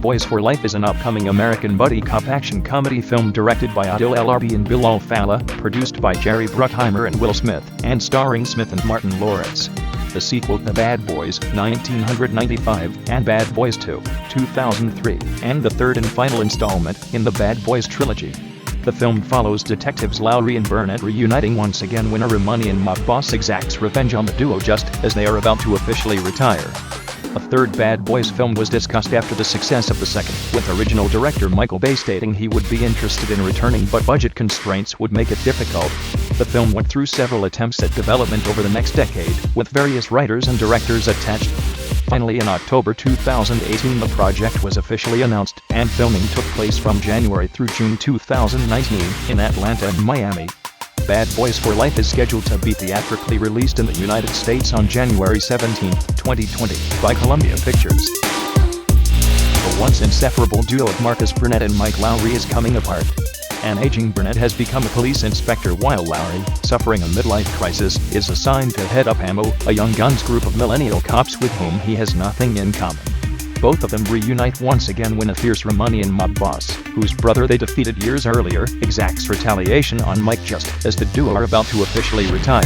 Boys for Life is an upcoming American buddy cop action comedy film directed by Adil El-Arbi and Bilal Fallah, produced by Jerry Bruckheimer and Will Smith, and starring Smith and Martin Lawrence. The sequel to Bad Boys 1995 and Bad Boys 2 2003, and the third and final installment in the Bad Boys trilogy. The film follows detectives Lowry and Burnett reuniting once again when a Romanian mob boss exacts revenge on the duo just as they are about to officially retire. A third Bad Boys film was discussed after the success of the second, with original director Michael Bay stating he would be interested in returning but budget constraints would make it difficult. The film went through several attempts at development over the next decade, with various writers and directors attached. Finally, in October 2018 the project was officially announced, and filming took place from January through June 2019 in Atlanta and Miami. Bad Boys for Life is scheduled to be theatrically released in the United States on January 17, 2020, by Columbia Pictures. The once inseparable duo of Marcus Burnett and Mike Lowry is coming apart. An aging Burnett has become a police inspector while Lowry, suffering a midlife crisis, is assigned to head up AMO, a young guns group of millennial cops with whom he has nothing in common. Both of them reunite once again when a fierce Romanian mob boss, whose brother they defeated years earlier, exacts retaliation on Mike just as the duo are about to officially retire.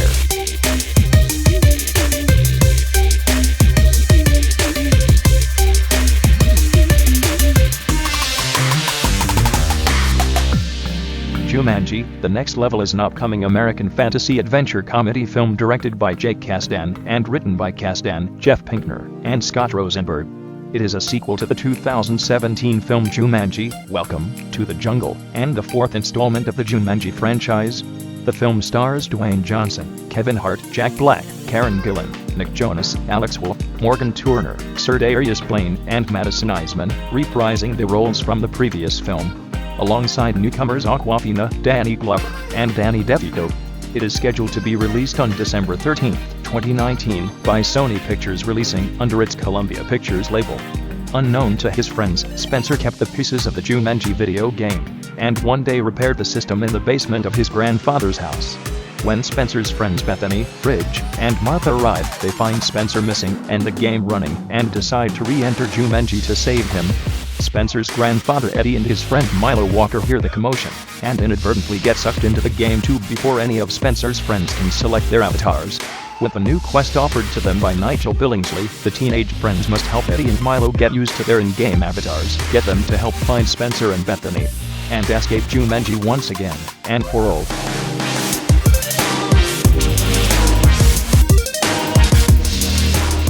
Jumanji: The Next Level is an upcoming American fantasy adventure comedy film directed by Jake Kasdan and written by Kasdan, Jeff Pinkner, and Scott Rosenberg. It is a sequel to the 2017 film Jumanji: Welcome to the Jungle, and the fourth installment of the Jumanji franchise. The film stars Dwayne Johnson, Kevin Hart, Jack Black, Karen Gillan, Nick Jonas, Alex Wolff, Morgan Turner, Sir Darius Blaine, and Madison Eisman, reprising the roles from the previous film, alongside newcomers Awkwafina, Danny Glover, and Danny DeVito. It is scheduled to be released on December 13, 2019, by Sony Pictures, releasing under its Columbia Pictures label. Unknown to his friends, Spencer kept the pieces of the Jumanji video game, and one day repaired the system in the basement of his grandfather's house. When Spencer's friends Bethany, Ridge, and Martha arrive, they find Spencer missing and the game running, and decide to re-enter Jumanji to save him. Spencer's grandfather Eddie and his friend Milo Walker hear the commotion, and inadvertently get sucked into the game too before any of Spencer's friends can select their avatars. With a new quest offered to them by Nigel Billingsley, the teenage friends must help Eddie and Milo get used to their in-game avatars, get them to help find Spencer and Bethany, and escape Jumanji once again, and for all.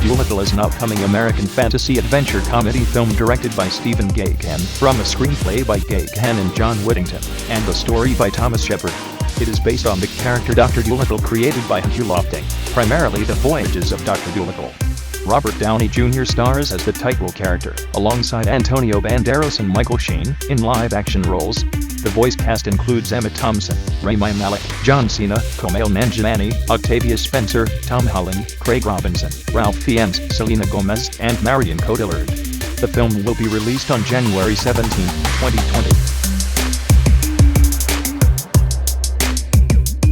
Dolittle is an upcoming American fantasy adventure comedy film directed by Stephen Gaghan, from a screenplay by Gaghan and John Whittington, and the story by Thomas Shepard. It is based on the character Dr. Dolittle created by Hugh Lofting, primarily the voyages of Dr. Dolittle. Robert Downey Jr. stars as the title character, alongside Antonio Banderas and Michael Sheen, in live-action roles. The voice cast includes Emma Thompson, Rami Malek, John Cena, Kumail Nanjiani, Octavia Spencer, Tom Holland, Craig Robinson, Ralph Fiennes, Selena Gomez, and Marion Cotillard. The film will be released on January 17, 2020.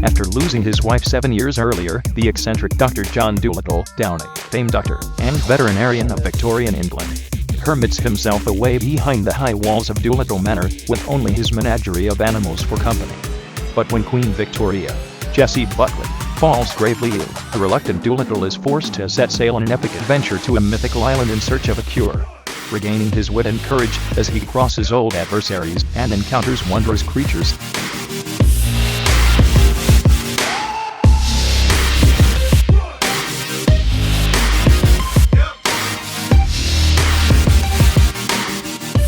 After losing his wife 7 years earlier, the eccentric Dr. John Dolittle, Downey, famed doctor, and veterinarian of Victorian England, hermits himself away behind the high walls of Dolittle Manor, with only his menagerie of animals for company. But when Queen Victoria, Jessie Buckley, falls gravely ill, the reluctant Dolittle is forced to set sail on an epic adventure to a mythical island in search of a cure. Regaining his wit and courage as he crosses old adversaries and encounters wondrous creatures.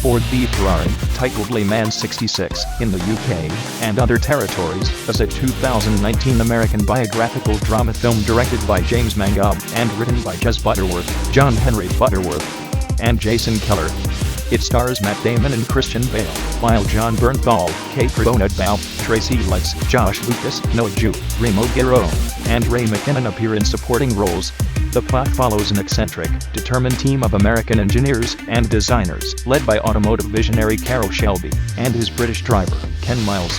Ford v Ferari, titled Le Mans 66, in the UK and other territories, is a 2019 American biographical drama film directed by James Mangob and written by Jez Butterworth, John Henry Butterworth, and Jason Keller. It stars Matt Damon and Christian Bale, while John Bernthal, Kate Redonat-Balfe, Tracy Letts, Josh Lucas, Noah Jupe, Remo Guerrero, and Ray McKinnon appear in supporting roles. The plot follows an eccentric, determined team of American engineers and designers, led by automotive visionary Carroll Shelby and his British driver, Ken Miles,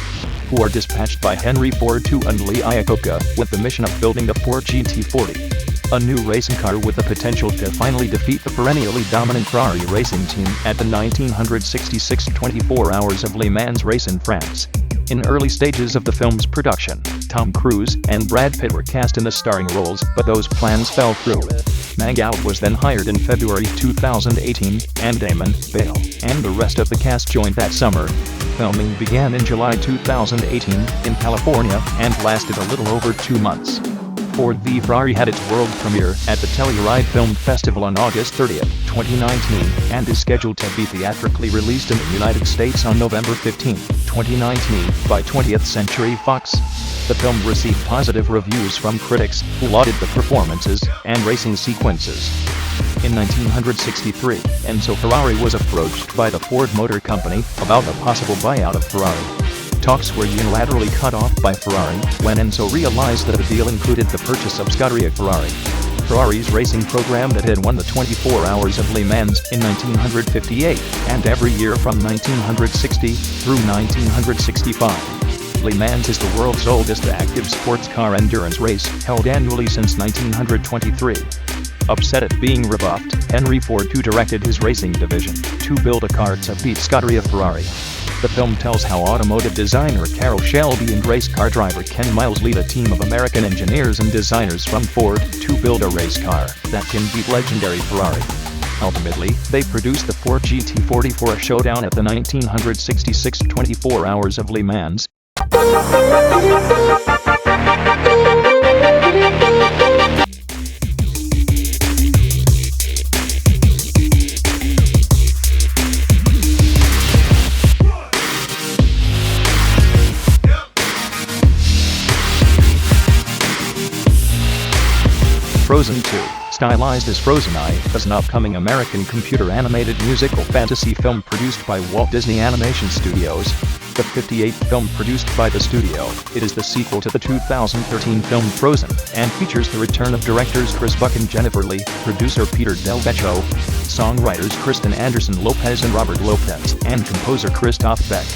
who are dispatched by Henry Ford to Lee Iacocca with the mission of building the Ford GT40. a new racing car with the potential to finally defeat the perennially dominant Ferrari racing team at the 1966 24 Hours of Le Mans race in France. In early stages of the film's production, Tom Cruise and Brad Pitt were cast in the starring roles, but those plans fell through. Mangold was then hired in February 2018, and Damon, Bale, and the rest of the cast joined that summer. Filming began in July 2018 in California and lasted a little over 2 months. Ford v Ferrari had its world premiere at the Telluride Film Festival on August 30, 2019, and is scheduled to be theatrically released in the United States on November 15, 2019, by 20th Century Fox. The film received positive reviews from critics, who lauded the performances and racing sequences. In 1963, Enzo Ferrari was approached by the Ford Motor Company about the possible buyout of Ferrari. Talks were unilaterally cut off by Ferrari when Enzo realized that the deal included the purchase of Scuderia Ferrari, Ferrari's racing program that had won the 24 Hours of Le Mans in 1958, and every year from 1960 through 1965. Le Mans is the world's oldest active sports car endurance race, held annually since 1923. Upset at being rebuffed, Henry Ford II directed his racing division to build a car to beat Scuderia Ferrari. The film tells how automotive designer Carroll Shelby and race car driver Ken Miles lead a team of American engineers and designers from Ford to build a race car that can beat legendary Ferrari. Ultimately, they produced the Ford GT40 for a showdown at the 1966 24 Hours of Le Mans. Frozen 2, stylized as Frozen I, is an upcoming American computer-animated musical fantasy film produced by Walt Disney Animation Studios. The 58th film produced by the studio, it is the sequel to the 2013 film Frozen, and features the return of directors Chris Buck and Jennifer Lee, producer Peter Del Vecchio, songwriters Kristen Anderson Lopez and Robert Lopez, and composer Christoph Beck.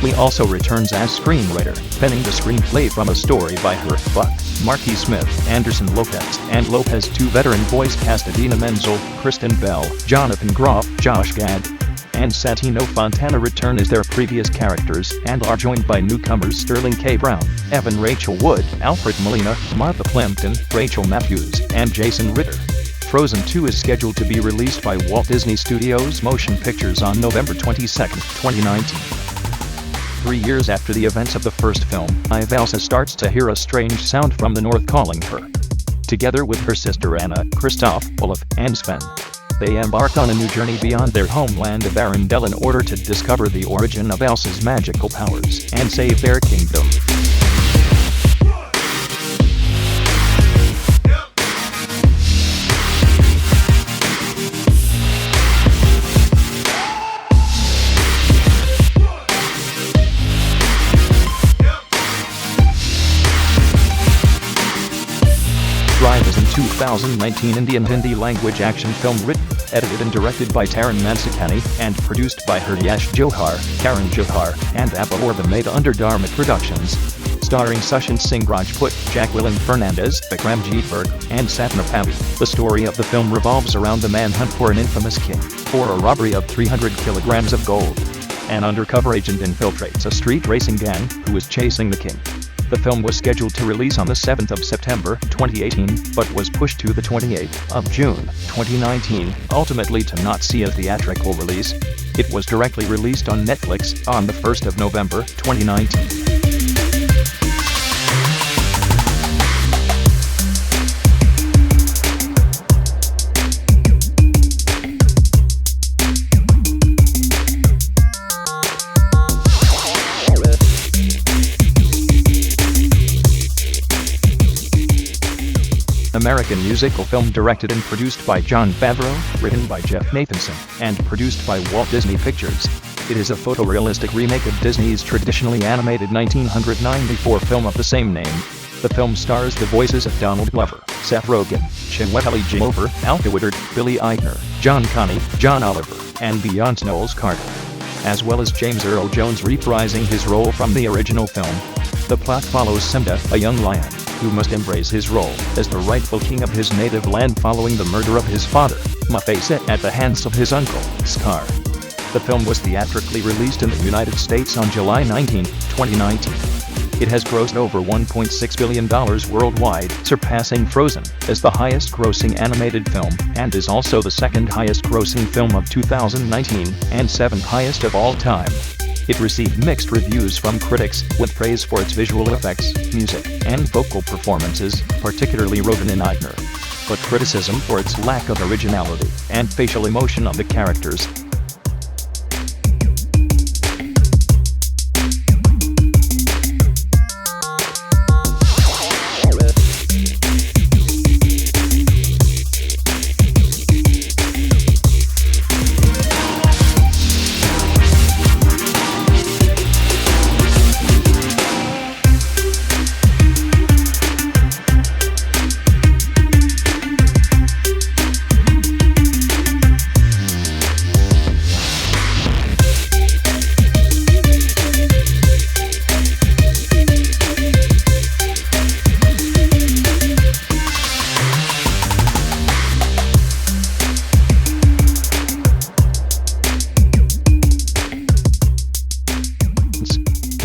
Lee also returns as screenwriter, penning the screenplay from a story by her, Buck, Marquis Smith, Anderson Lopez, and Lopez. 2 veteran voice cast Idina Menzel, Kristen Bell, Jonathan Groff, Josh Gad, and Santino Fontana return as their previous characters and are joined by newcomers Sterling K. Brown, Evan Rachel Wood, Alfred Molina, Martha Plimpton, Rachel Matthews, and Jason Ritter. Frozen 2 is scheduled to be released by Walt Disney Studios Motion Pictures on November 22, 2019. 3 years after the events of the first film, Elsa starts to hear a strange sound from the north calling her. Together with her sister Anna, Kristoff, Olaf, and Sven, they embark on a new journey beyond their homeland of Arendelle in order to discover the origin of Elsa's magical powers and save their kingdom. Drive is a 2019 Indian Hindi language action film written, edited and directed by Taran Mansikani, and produced by Hriyesh Johar, Karan Johar, and Apurva made under Dharma Productions. Starring Sushant Singh Rajput, Jacqueline Fernandez, Vikramjit Berg, and Sapna Pavi. The story of the film revolves around the manhunt for an infamous king, for a robbery of 300 kilograms of gold. An undercover agent infiltrates a street racing gang who is chasing the king. The film was scheduled to release on the 7th of September, 2018, but was pushed to the 28th of June, 2019, ultimately to not see a theatrical release. It was directly released on Netflix on the 1st of November, 2019. American musical film directed and produced by Jon Favreau, written by Jeff Nathanson, and produced by Walt Disney Pictures. It is a photorealistic remake of Disney's traditionally animated 1994 film of the same name. The film stars the voices of Donald Glover, Seth Rogen, Chiwetel Ejiofor, Alka Woodard, Billy Eichner, John Connie, John Oliver, and Beyonce Knowles Carter, as well as James Earl Jones reprising his role from the original film. The plot follows Simba, a young lion, who must embrace his role as the rightful king of his native land following the murder of his father, Mufasa, at the hands of his uncle, Scar. The film was theatrically released in the United States on July 19, 2019. It has grossed over $1.6 billion worldwide, surpassing Frozen as the highest-grossing animated film, and is also the second highest-grossing film of 2019 and seventh highest of all time. It received mixed reviews from critics, with praise for its visual effects, music, and vocal performances, particularly Rowan and Aigner, but criticism for its lack of originality and facial emotion of the characters.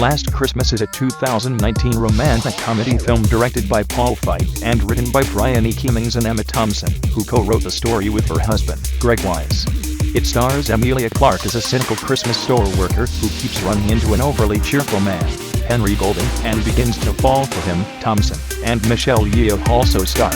Last Christmas is a 2019 romantic comedy film directed by Paul Feig and written by Brian E. Cummings and Emma Thompson, who co-wrote the story with her husband, Greg Wise. It stars Emilia Clarke as a cynical Christmas store worker who keeps running into an overly cheerful man, Henry Golding, and begins to fall for him. Thompson and Michelle Yeoh also star.